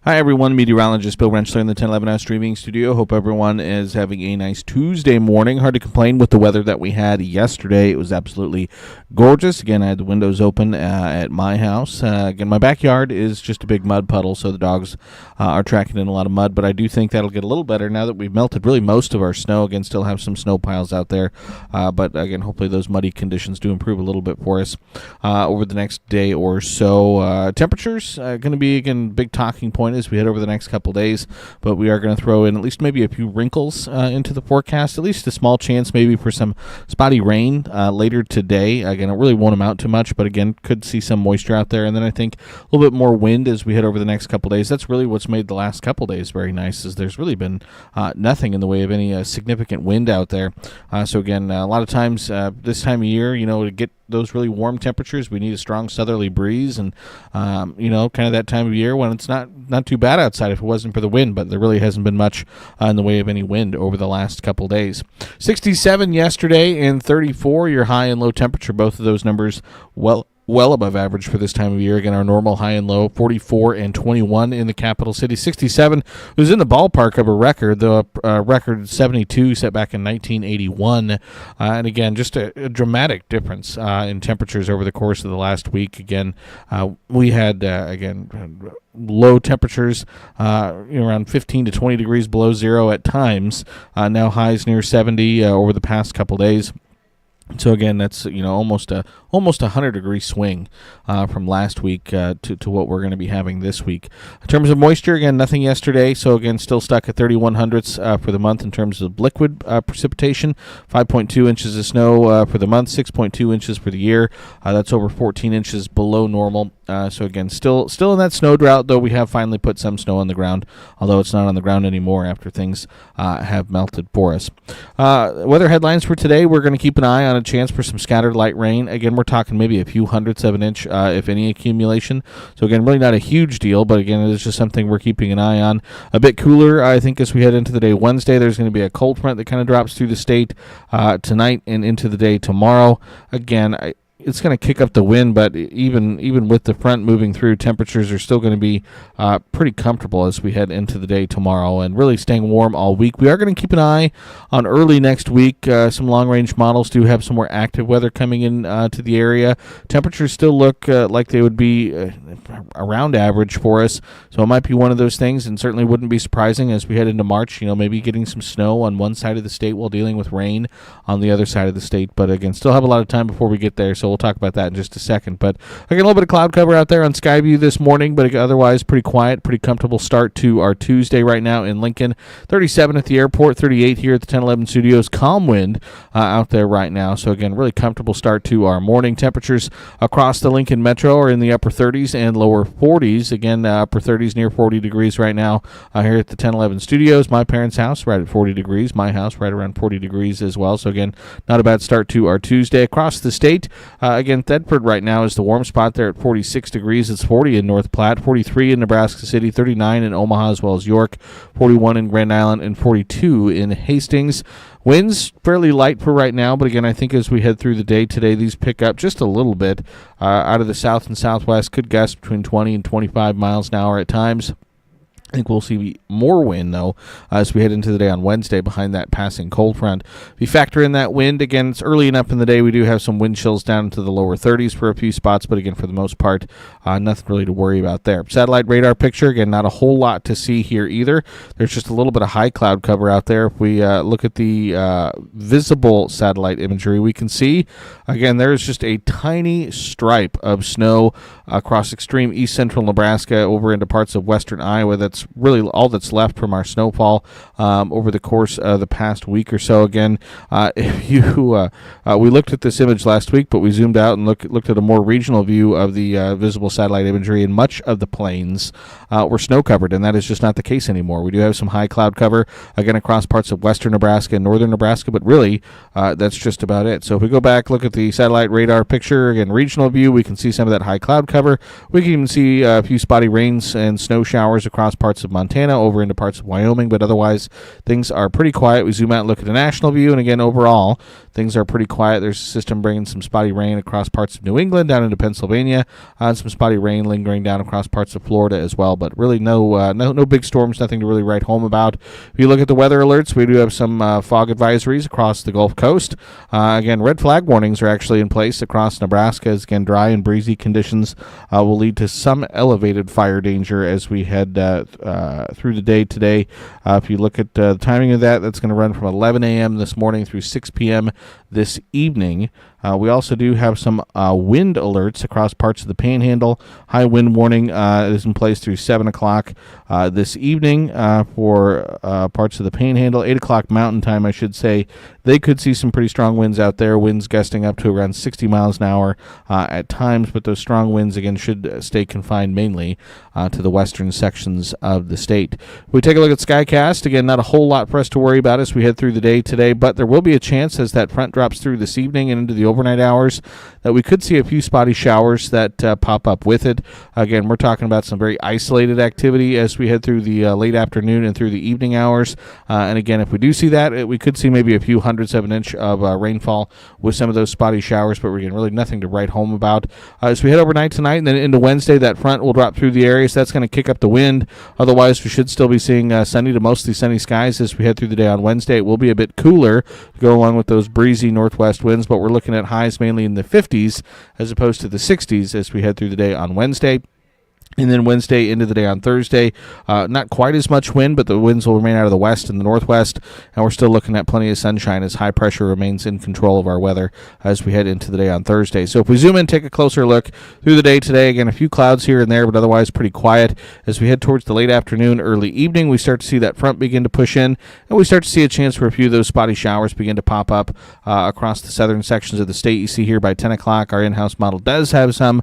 Hi, everyone. Meteorologist Bill Rentschler in the 1011 streaming studio. Hope everyone is having a nice Tuesday morning. Hard to complain with the weather that we had yesterday. It was absolutely gorgeous. Again, I had the windows open at my house. Again, my backyard is just a big mud puddle, so the dogs are tracking in a lot of mud. But I do think that'll get a little better now that we've melted really most of our snow. Again, still have some snow piles out there. But again, hopefully those muddy conditions do improve a little bit for us over the next day or so. Temperatures going to be, again, big talking point as we head over the next couple days, but we are going to throw in at least maybe a few wrinkles into the forecast, at least a small chance maybe for some spotty rain later today. Again, it really won't amount to much, but again, could see some moisture out there, and then I think a little bit more wind as we head over the next couple days. That's really what's made the last couple days very nice, is there's really been nothing in the way of any significant wind out there. So again, a lot of times this time of year, to get those really warm temperatures, we need a strong southerly breeze, and kind of that time of year when it's not too bad outside if it wasn't for the wind, but there really hasn't been much in the way of any wind over the last couple days. 67 yesterday and 34 your high and low temperature, both of those numbers well above average for this time of year. Again, our normal high and low, 44 and 21 in the capital city. 67 was in the ballpark of a record, the record 72 set back in 1981. And again, just a dramatic difference in temperatures over the course of the last week. Again, we had, low temperatures around 15 to 20 degrees below zero at times. Now highs near 70 over the past couple days. So again, that's almost a 100-degree swing from last week to what we're going to be having this week. In terms of moisture, again, nothing yesterday. So again, still stuck at 31 hundredths for the month in terms of liquid precipitation. 5.2 inches of snow for the month, 6.2 inches for the year. That's over 14 inches below normal. So again, still in that snow drought, though we have finally put some snow on the ground, although it's not on the ground anymore after things have melted for us. Weather headlines for today, we're going to keep an eye on a chance for some scattered light rain. Again, we're talking maybe a few hundredths of an inch, if any accumulation. So again, really not a huge deal, but again, it is just something we're keeping an eye on. A bit cooler, I think, as we head into the day Wednesday. There's going to be a cold front that kind of drops through the state tonight and into the day tomorrow. Again, it's going to kick up the wind, but even with the front moving through, temperatures are still going to be pretty comfortable as we head into the day tomorrow, and really staying warm all week. We are going to keep an eye on early next week. Some long-range models do have some more active weather coming in to the area. Temperatures still look like they would be around average for us, so it might be one of those things, and certainly wouldn't be surprising as we head into March, maybe getting some snow on one side of the state while dealing with rain on the other side of the state. But again, still have a lot of time before we get there, so we'll talk about that in just a second. But again, a little bit of cloud cover out there on Skyview this morning, but otherwise pretty quiet, pretty comfortable start to our Tuesday right now in Lincoln. 37 at the airport, 38 here at the 1011 studios. Calm wind out there right now. So again, really comfortable start to our morning. Temperatures across the Lincoln Metro are in the upper 30s and lower 40s. Again, upper 30s near 40 degrees right now here at the 1011 studios. My parents' house right at 40 degrees. My house right around 40 degrees as well. So again, not a bad start to our Tuesday. Across the state, again, Thedford right now is the warm spot there at 46 degrees. It's 40 in North Platte, 43 in Nebraska City, 39 in Omaha as well as York, 41 in Grand Island, and 42 in Hastings. Winds fairly light for right now, but again, I think as we head through the day today, these pick up just a little bit out of the south and southwest. Could gust between 20 and 25 miles an hour at times. I think we'll see more wind, though, as we head into the day on Wednesday behind that passing cold front. If you factor in that wind, again, it's early enough in the day. We do have some wind chills down into the lower 30s for a few spots, but again, for the most part, nothing really to worry about there. Satellite radar picture, again, not a whole lot to see here either. There's just a little bit of high cloud cover out there. If we look at the visible satellite imagery, we can see, again, there's just a tiny stripe of snow across extreme east central Nebraska over into parts of western Iowa. That's really all that's left from our snowfall over the course of the past week or so. Again, if you we looked at this image last week, but we zoomed out and looked at a more regional view of the visible satellite imagery, and much of the plains were snow covered, and that is just not the case anymore. We do have some high cloud cover again across parts of western Nebraska and northern Nebraska, but really that's just about it. So if we go back, look at the satellite radar picture, again, regional view, we can see some of that high cloud cover. We can even see a few spotty rains and snow showers across parts parts of Montana, over into parts of Wyoming, but otherwise things are pretty quiet. We zoom out and look at a national view, and again, overall, things are pretty quiet. There's a system bringing some spotty rain across parts of New England, down into Pennsylvania, and some spotty rain lingering down across parts of Florida as well, but really no big storms, nothing to really write home about. If you look at the weather alerts, we do have some fog advisories across the Gulf Coast. Again, red flag warnings are actually in place across Nebraska, as again, dry and breezy conditions will lead to some elevated fire danger as we head through the day today. If you look at the timing of that, that's going to run from 11 a.m. this morning through 6 p.m. this evening. We also do have some wind alerts across parts of the Panhandle. High wind warning is in place through 7 o'clock this evening for parts of the Panhandle. 8 o'clock Mountain Time, I should say. They could see some pretty strong winds out there, winds gusting up to around 60 miles an hour at times, but those strong winds, again, should stay confined mainly to the western sections of the state. If we take a look at Skycast, again, not a whole lot for us to worry about as we head through the day today, but there will be a chance as that front drops through this evening and into the overnight hours that we could see a few spotty showers that pop up with it. Again, we're talking about some very isolated activity as we head through the late afternoon and through the evening hours. And again, if we do see that, we could see maybe a few hundredths of an inch of rainfall with some of those spotty showers, but we're getting really nothing to write home about. As we head overnight tonight and then into Wednesday, that front will drop through the area, so that's going to kick up the wind. Otherwise, we should still be seeing sunny to mostly sunny skies as we head through the day on Wednesday. It will be a bit cooler to go along with those breezy northwest winds, but we're looking at highs mainly in the 50s as opposed to the 60s as we head through the day on Wednesday. And then Wednesday into the day on Thursday, not quite as much wind, but the winds will remain out of the west and the northwest, and we're still looking at plenty of sunshine as high pressure remains in control of our weather as we head into the day on Thursday. So if we zoom in, take a closer look through the day today, again, a few clouds here and there, but otherwise pretty quiet. As we head towards the late afternoon, early evening, we start to see that front begin to push in, and we start to see a chance for a few of those spotty showers begin to pop up across the southern sections of the state. You see here by 10 o'clock, our in-house model does have some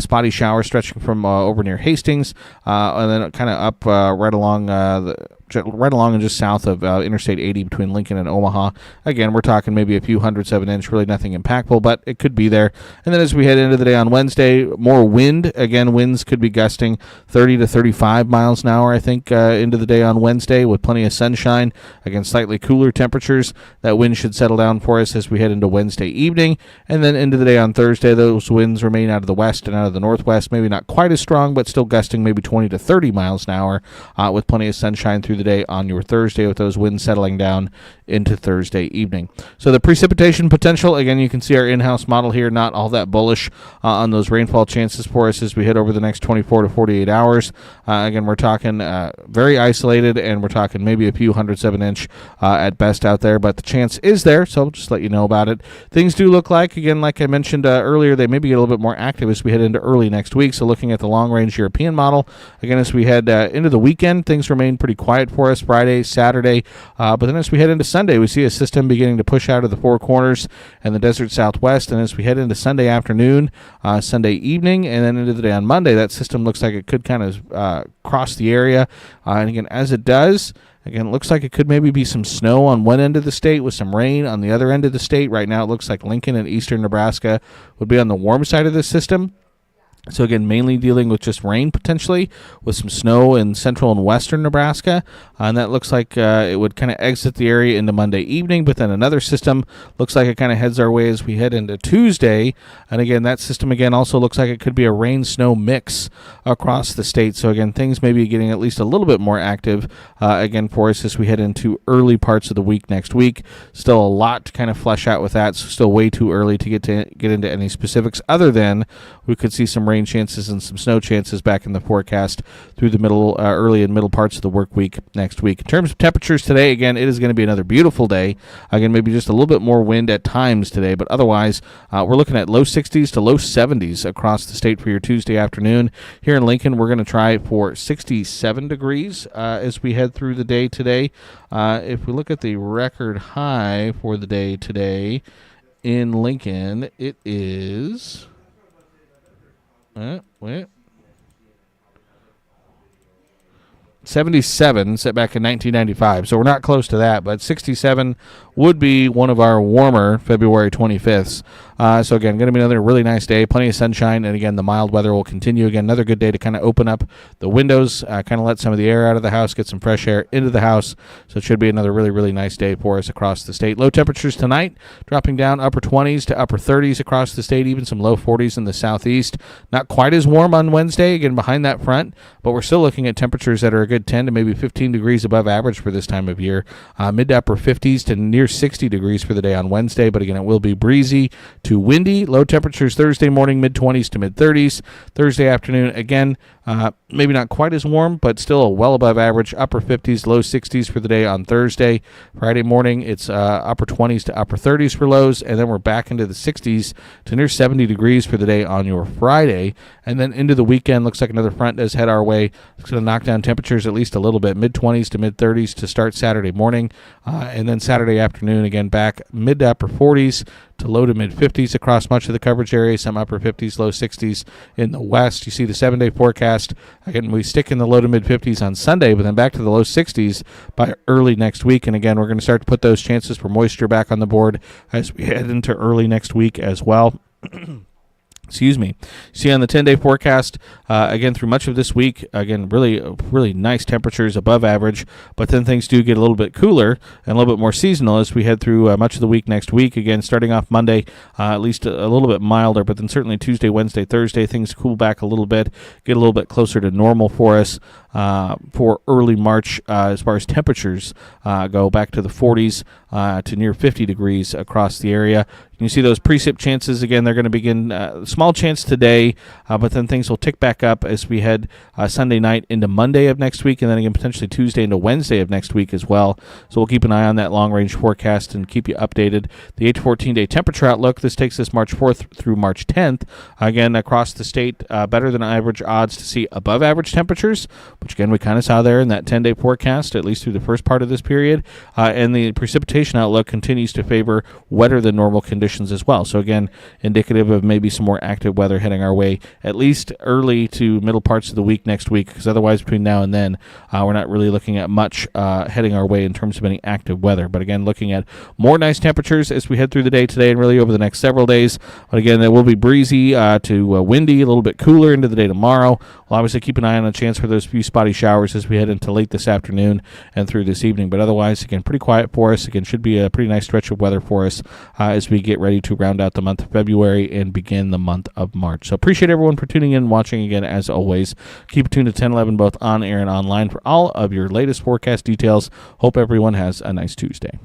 spotty showers stretching from over near Hastings, and then kind of up right along and just south of Interstate 80 between Lincoln and Omaha. Again, we're talking maybe a few hundredths of an inch, really nothing impactful, but it could be there. And then as we head into the day on Wednesday, more wind. Again, winds could be gusting 30 to 35 miles an hour, I think, into the day on Wednesday with plenty of sunshine. Again, slightly cooler temperatures. That wind should settle down for us as we head into Wednesday evening. And then into the day on Thursday, those winds remain out of the west and out of the northwest. Maybe not quite as strong, but still gusting maybe 20 to 30 miles an hour with plenty of sunshine through the day on your Thursday, with those winds settling down into Thursday evening. So the precipitation potential, again, you can see our in-house model here, not all that bullish on those rainfall chances for us as we head over the next 24 to 48 hours. Again, we're talking very isolated, and we're talking maybe a few hundredths of an inch at best out there, but the chance is there, so I'll just let you know about it. Things do look like, again, like I mentioned earlier, they maybe get a little bit more active as we head into early next week. So looking at the long-range European model, again, as we head into the weekend, things remain pretty quiet for us Friday, Saturday, but then as we head into Sunday, we see a system beginning to push out of the Four Corners and the desert southwest, and as we head into Sunday afternoon, Sunday evening, and then into the day on Monday, that system looks like it could kind of cross the area, and again, as it does, again, it looks like it could maybe be some snow on one end of the state with some rain on the other end of the state. Right now, it looks like Lincoln and eastern Nebraska would be on the warm side of this system. So again, mainly dealing with just rain potentially, with some snow in central and western Nebraska, and that looks like it would kind of exit the area into Monday evening, but then another system looks like it kind of heads our way as we head into Tuesday, and again, that system again also looks like it could be a rain-snow mix across the state. So again, things may be getting at least a little bit more active again for us as we head into early parts of the week next week. Still a lot to kind of flesh out with that, so still way too early to get into any specifics, other than we could see some rain chances and some snow chances back in the forecast through the early and middle parts of the work week next week. In terms of temperatures today, again, it is going to be another beautiful day. Again, maybe just a little bit more wind at times today, but otherwise, we're looking at low 60s to low 70s across the state for your Tuesday afternoon. Here in Lincoln, we're going to try for 67 degrees as we head through the day today. If we look at the record high for the day today in Lincoln, it is... 77 set back in 1995, so we're not close to that, but 67 would be one of our warmer February 25th. So again, going to be another really nice day, plenty of sunshine, and again, the mild weather will continue. Again, another good day to kind of open up the windows, kind of let some of the air out of the house, get some fresh air into the house. So it should be another really, really nice day for us across the state. Low temperatures tonight, dropping down upper 20s to upper 30s across the state, even some low 40s in the southeast. Not quite as warm on Wednesday, again, behind that front, but we're still looking at temperatures that are a good 10 to maybe 15 degrees above average for this time of year. Mid to upper 50s to near 60 degrees for the day on Wednesday, but again, it will be breezy to windy. Low temperatures Thursday morning, mid-20s to mid-30s. Thursday afternoon, again, maybe not quite as warm, but still well above average. Upper 50s, low 60s for the day on Thursday. Friday morning, it's upper 20s to upper 30s for lows, and then we're back into the 60s to near 70 degrees for the day on your Friday. And then into the weekend, looks like another front does head our way. It's going to knock down temperatures at least a little bit, mid-20s to mid-30s to start Saturday morning. And then Saturday afternoon, again, back mid to upper 40s to low to mid-50s across much of the coverage area, some upper 50s, low 60s in the west. You see the 7-day forecast. Again, we stick in the low to mid-50s on Sunday, but then back to the low 60s by early next week. And again, we're going to start to put those chances for moisture back on the board as we head into early next week as well. Excuse me. See on the 10-day forecast, again, through much of this week, again, really nice temperatures above average, but then things do get a little bit cooler and a little bit more seasonal as we head through much of the week next week. Again, starting off Monday, at least a little bit milder, but then certainly Tuesday, Wednesday, Thursday, things cool back a little bit, get a little bit closer to normal for us for early March as far as temperatures go, back to the 40s to near 50 degrees across the area. You see those precip chances, again, they're going to begin small chance today, but then things will tick back up as we head Sunday night into Monday of next week, and then again potentially Tuesday into Wednesday of next week as well. So we'll keep an eye on that long-range forecast and keep you updated. The 8 to 14-day temperature outlook, this takes us March 4th through March 10th. Again, across the state, better than average odds to see above average temperatures, which again we kind of saw there in that 10-day forecast, at least through the first part of this period. And the precipitation outlook continues to favor wetter than normal conditions as well. So again, indicative of maybe some more active weather heading our way, at least early to middle parts of the week next week, because otherwise between now and then, we're not really looking at much heading our way in terms of any active weather. But again, looking at more nice temperatures as we head through the day today and really over the next several days. But again, it will be breezy to windy, a little bit cooler into the day tomorrow. We'll obviously keep an eye on a chance for those few spotty showers as we head into late this afternoon and through this evening. But otherwise, again, pretty quiet for us. Again, should be a pretty nice stretch of weather for us as we get ready to round out the month of February and begin the month of March. So appreciate everyone for tuning in and watching again as always. Keep it tuned to 1011 both on air and online for all of your latest forecast details. Hope everyone has a nice Tuesday.